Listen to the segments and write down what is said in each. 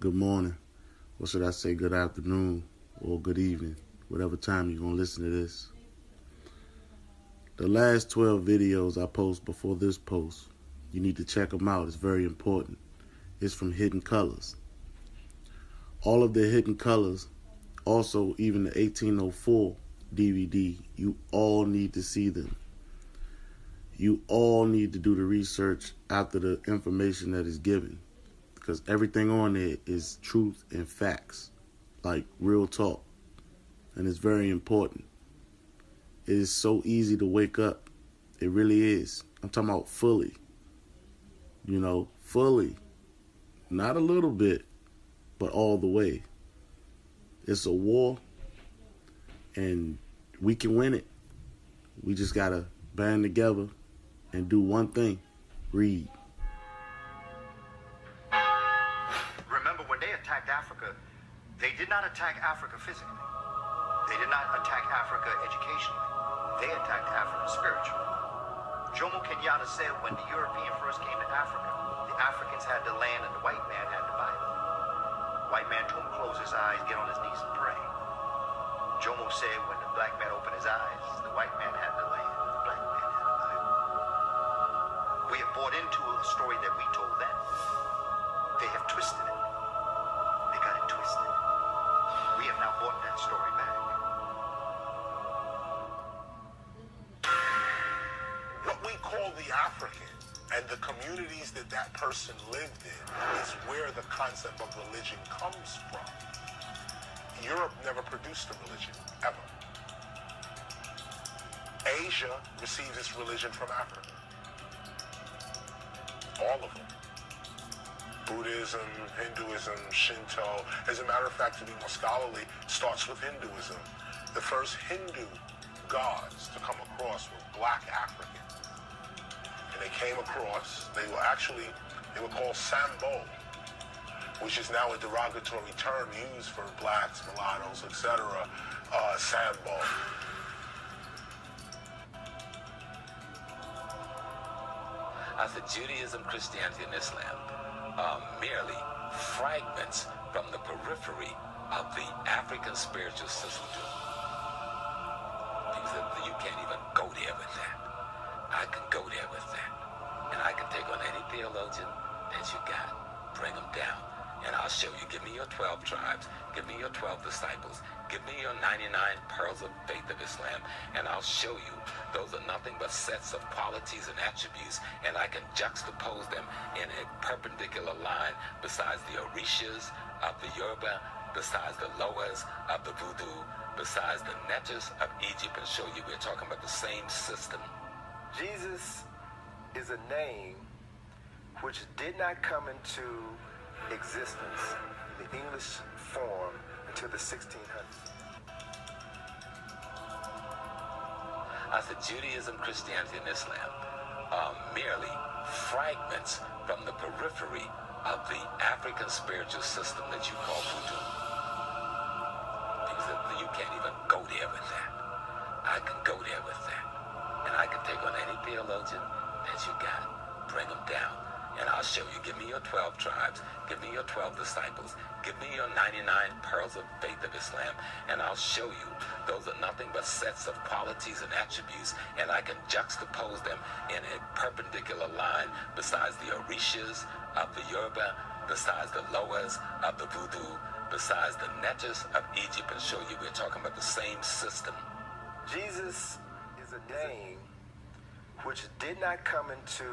good morning, or should I say good afternoon or good evening, whatever time you're going to listen to this. The last 12 videos I post before this post, you need to check them out. It's very important. It's from Hidden Colors. All of the Hidden Colors, also even the 1804 DVD, you all need to see them. You all need to do the research after the information that is given, because everything on there is truth and facts, like real talk, and it's very important. It is so easy to wake up. It really is. I'm talking about fully. Fully. Not a little bit, but all the way. It's a war, and we can win it. We just got to band together and do one thing: read. Remember, when they attacked Africa, they did not attack Africa physically. They did not attack Africa educationally. They attacked Africa spiritually. Jomo Kenyatta said when the European first came to Africa, the Africans had the land and the white man had the Bible. The white man told him to close his eyes, get on his knees and pray. Jomo said when the black man opened his eyes, the white man had the land and the black man had the Bible. We have bought into a story that we told them. They have twisted it. They got it twisted. We have now bought that story back. What we call the African and the communities that person lived in is where the concept of religion comes from. Europe never produced a religion, ever. Asia receives its religion from Africa. All of them. Buddhism, Hinduism, Shinto. As a matter of fact, to be more scholarly, starts with Hinduism. The first Hindu gods to come across were black Africans. And they came across, they were called Sambo, which is now a derogatory term used for blacks, mulattoes, etc. Sambo. I said Judaism, Christianity, and Islam are merely fragments from the periphery of the African spiritual system. People said you can't even go there with that. I can go there with that. And I can take on any theologian that you got, bring them down. And I'll show you, give me your 12 tribes, give me your 12 disciples, give me your 99 pearls of faith of Islam, and I'll show you those are nothing but sets of qualities and attributes, and I can juxtapose them in a perpendicular line besides the Orishas of the Yoruba, besides the Loas of the Voodoo, besides the Netters of Egypt, and show you we're talking about the same system. Jesus is a name which did not come into existence, the English form, until the 1600s. I said Judaism, Christianity, and Islam are merely fragments from the periphery of the African spiritual system that you call voodoo. People said you can't even go there with that. I can go there with that. And I can take on any theologian that you got, bring them down. And I'll show you, give me your 12 tribes, give me your 12 disciples, give me your 99 pearls of faith of Islam, and I'll show you those are nothing but sets of qualities and attributes, and I can juxtapose them in a perpendicular line besides the Orishas of the Yoruba, besides the Loas of the Voodoo, besides the Netters of Egypt, and show you we're talking about the same system. Jesus is a name which did not come into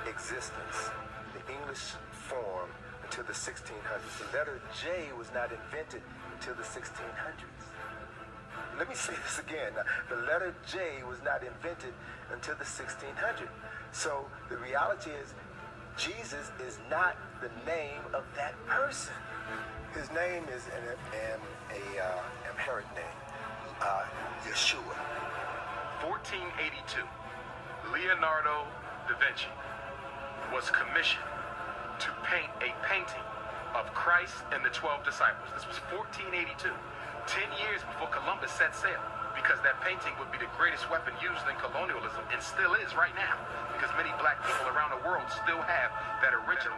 existence, the English form, until the 1600s. The letter J was not invented until the 1600s. Let me say this again. The letter J was not invented until the 1600s. So the reality is, Jesus is not the name of that person. His name is an Amharic name, Yeshua. 1482, Leonardo da Vinci was commissioned to paint a painting of Christ and the 12 disciples. This was 1482, 10 years before Columbus set sail, because that painting would be the greatest weapon used in colonialism, and still is right now, because many black people around the world still have that original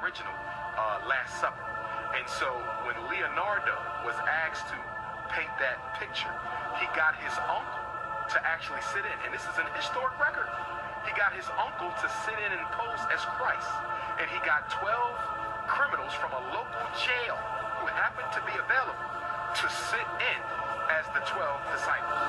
Last Supper. And And so when Leonardo was asked to paint that picture, he got his uncle to actually sit in. And this is an historic record. He got his uncle to sit in and pose as Christ. And he got 12 criminals from a local jail who happened to be available to sit in as the 12 disciples.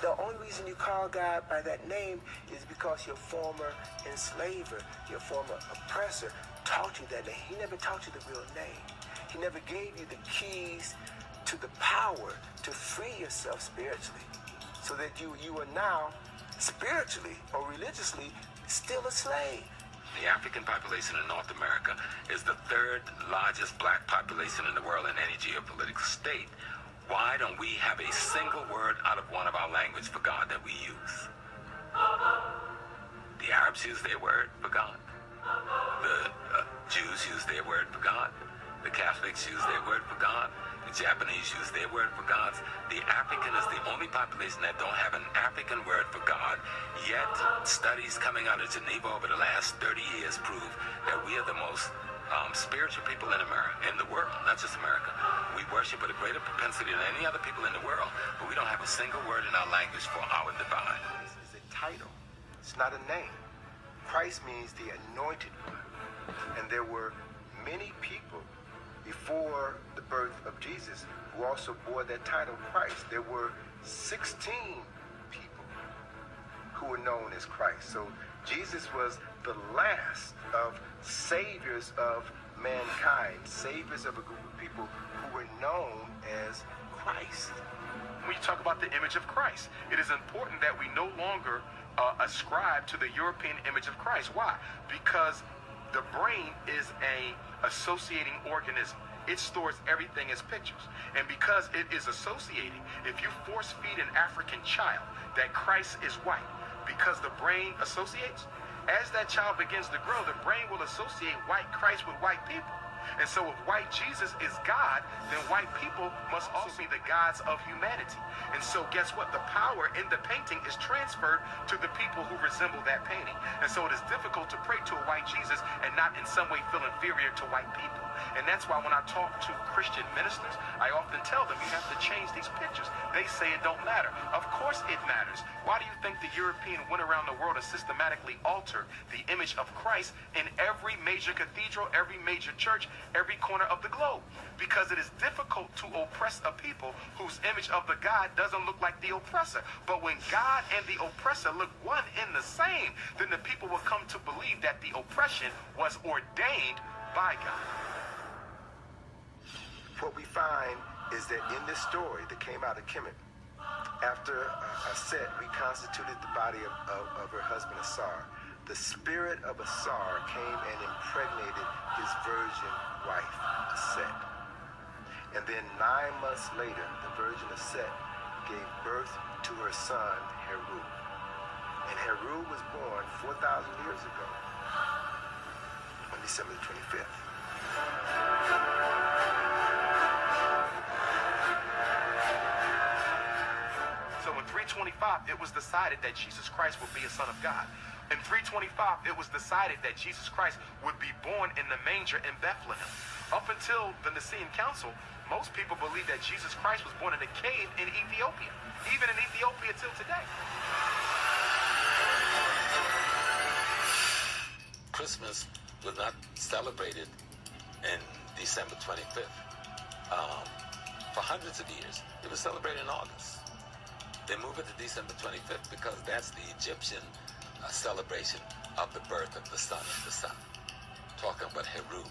The only reason you call God by that name is because your former enslaver, your former oppressor, taught you that name. He never taught you the real name. He never gave you the keys to the power to free yourself spiritually, so that you are now spiritually or religiously still a slave. The African population in North America is the third largest black population in the world in any geopolitical state. Why don't we have a single word out of one of our language for God that we use? The Arabs use their word for God. The Jews use their word for God. The Catholics use their word for God. The Japanese use their word for God. The African is the only population that don't have an African word for God. Yet, studies coming out of Geneva over the last 30 years prove that we are the most spiritual people in America, in the world, not just America. We worship with a greater propensity than any other people in the world, but we don't have a single word in our language for our divine. This is a title. It's not a name. Christ means the anointed one. And there were many people before the birth of Jesus who also bore that title, Christ. There were 16 people who were known as Christ. So Jesus was the last of saviors of mankind, saviors of a group of people who were known as Christ. When you talk about the image of Christ, it is important that we no longer ascribe to the European image of Christ. Why? Because the brain is a associating organism. It stores everything as pictures. And because it is associating, if you force feed an African child that Christ is white, because the brain associates, as that child begins to grow, the brain will associate white Christ with white people. And so if white Jesus is God, then white people must also be the gods of humanity. And so guess what? The power in the painting is transferred to the people who resemble that painting. And so it is difficult to pray to a white Jesus and not in some way feel inferior to white people. And that's why when I talk to Christian ministers, I often tell them, you have to change these pictures. They say it don't matter. Of course it matters. Why do you think the European went around the world and systematically altered the image of Christ in every major cathedral, every major church, every corner of the globe? Because it is difficult to oppress a people whose image of the God doesn't look like the oppressor. But when God and the oppressor look one in the same, then the people will come to believe that the oppression was ordained by God. What we find is that in this story that came out of Kemet, after Aset reconstituted the body of her husband Asar, the spirit of Asar came and impregnated his virgin wife, Aset. And then 9 months later, the virgin Aset gave birth to her son, Heru. And Heru was born 4,000 years ago on December 25th. So in 325, it was decided that Jesus Christ would be a son of God. In 325, it was decided that Jesus Christ would be born in the manger in Bethlehem. Up until the Nicene Council, most people believe that Jesus Christ was born in a cave in Ethiopia, even in Ethiopia till today. Christmas was not celebrated in December 25th. For hundreds of years, it was celebrated in August. They moved it to December 25th because that's the Egyptian celebration of the birth of the son of the sun. Talking about Heru.